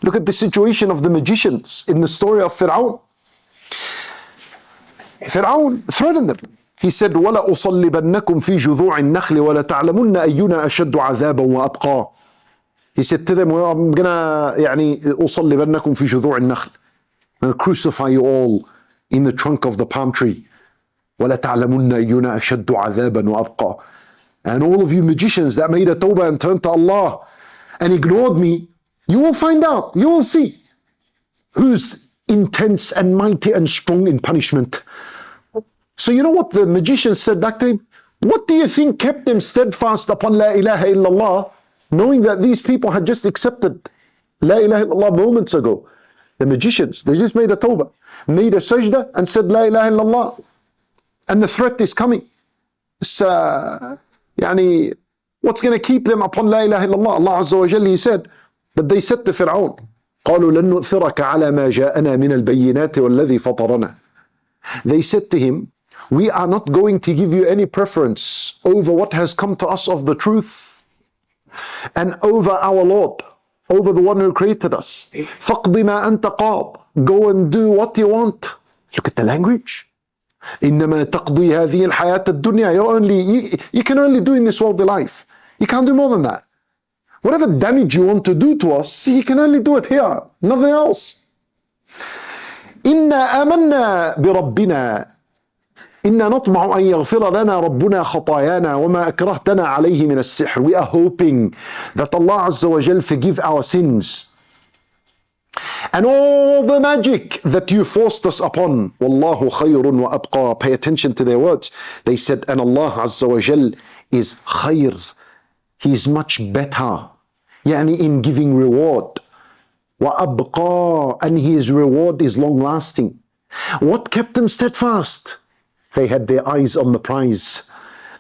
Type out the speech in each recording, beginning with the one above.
Look at the situation of the magicians in the story of Pharaoh. Pharaoh threatened them. He said, وَلَا أُصَلِّبَنَّكُمْ فِي جُذُوعِ النَّخْلِ وَلَتَعْلَمُنَّ أَيُّنَا أَشَدُّ عَذَابًا وَأَبْقَى. He said to them, well, I'm gonna أُصَلِّبَنَّكُمْ فِي جُذُوعِ النَّخْلِ. I'm gonna crucify you all in the trunk of the palm tree. وَلَتَعْلَمُنَّ أَيُّنَا أَشَدُّ عَذَابًا وَأَبْقَى. And all of you magicians that made a tawbah and turned to Allah and ignored me, you will find out, you will see who's intense and mighty and strong in punishment. So you know what the magician said back to him? What do you think kept them steadfast upon La ilaha illallah, knowing that these people had just accepted La ilaha illallah moments ago? The magicians, they just made a tawbah, made a sajda and said La ilaha illallah. And the threat is coming. So, what's going to keep them upon La ilaha illallah? Allah Azza wa Jalla, He said, that they said to Pharaoh, قالوا لن نؤثرك على ما جاءنا من البينات والذي فطرنا. They said to him, we are not going to give you any preference over what has come to us of the truth and over our Lord, over the one who created us. فَقْضِ مَا أَنْتَ قَاضٍ. Go and do what you want. Look at the language. إِنَّمَا تَقْضِي هَذِهِ الْحَيَاةَ الدُّنْيَا. You can only do in this worldly life. You can't do more than that. Whatever damage you want to do to us, you can only do it here, nothing else. إِنَّا آمَنَّا بِرَبِّنَا إِنَّا نَطْمَعُ أَن يَغْفِرَ لَنَا رَبُّنَا خَطَايَانَا وَمَا أَكْرَهْتَنَا عَلَيْهِ مِنَ السِّحْرِ. We are hoping that Allah Azza wa Jal forgive our sins and all the magic that you forced us upon. Wallaahu Khayrun wa Abqaa. Pay attention to their words. They said, and Allah Azza wa Jal is khayr. He is much better. In giving reward. Wa Abqaa. And His reward is long lasting. What kept them steadfast? They had their eyes on the prize.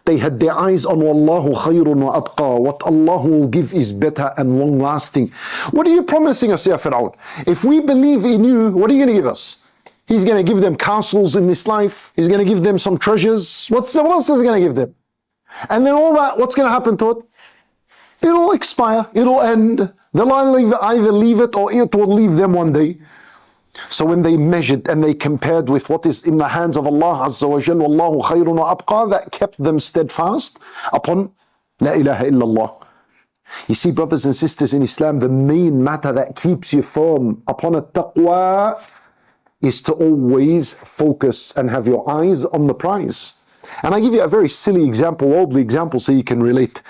They had their eyes on Wallaahu Khayrun wa Abqaa. What Allah will give is better and long lasting. What are you promising us, Ya Pharaoh? If we believe in you, what are you going to give us? He's going to give them castles in this life. He's going to give them some treasures. What else is He going to give them? And then all that, what's going to happen to it? It'll expire. It'll end. They'll either leave it or it will leave them one day. So when they measured and they compared with what is in the hands of Allah Azza wa Jal, Wallaahu Khayrun wa Abqaa, that kept them steadfast upon La ilaha illallah. You see, brothers and sisters in Islam, the main matter that keeps you firm upon a taqwa is to always focus and have your eyes on the prize. And I give you a very silly example, worldly example, so you can relate.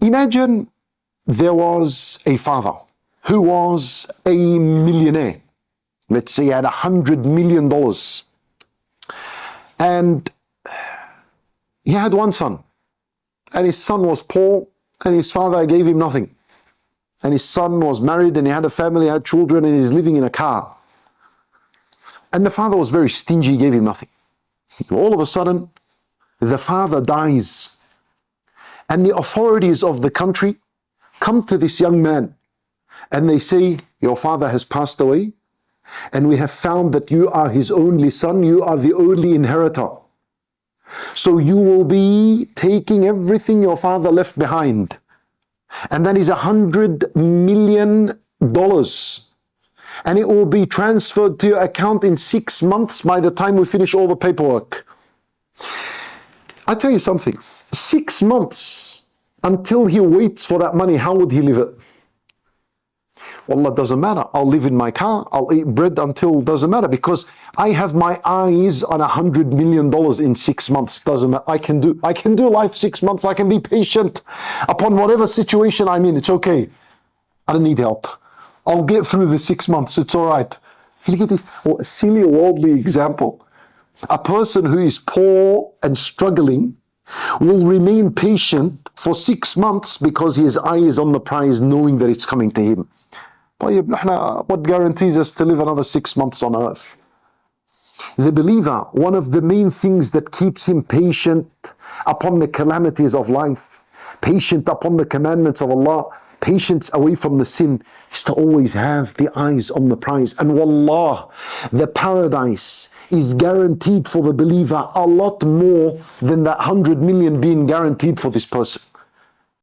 Imagine there was a father who was a millionaire. Let's say he had $100 million. And he had one son. And his son was poor, and his father gave him nothing. And his son was married, and he had a family, had children, and he's living in a car. And the father was very stingy, he gave him nothing. All of a sudden, the father dies. And the authorities of the country come to this young man, and they say, your father has passed away, and we have found that you are his only son, you are the only inheritor. So you will be taking everything your father left behind. And that is $100 million. And it will be transferred to your account in 6 months by the time we finish all the paperwork. I tell you something, 6 months until he waits for that money, how would he live it? Wallah, it doesn't matter. I'll live in my car, I'll eat bread until, doesn't matter, because I have my eyes on $100 million in 6 months. Doesn't matter. I can do life 6 months. I can be patient upon whatever situation I'm in. It's okay. I don't need help. I'll get through the 6 months. It's all right. Look at this silly worldly example. A person who is poor and struggling will remain patient for 6 months because his eye is on the prize, knowing that it's coming to him. What guarantees us to live another 6 months on earth? The believer, one of the main things that keeps him patient upon the calamities of life, patient upon the commandments of Allah, patience away from the sin, is to always have the eyes on the prize. And wallah, the paradise is guaranteed for the believer a lot more than that 100 million being guaranteed for this person.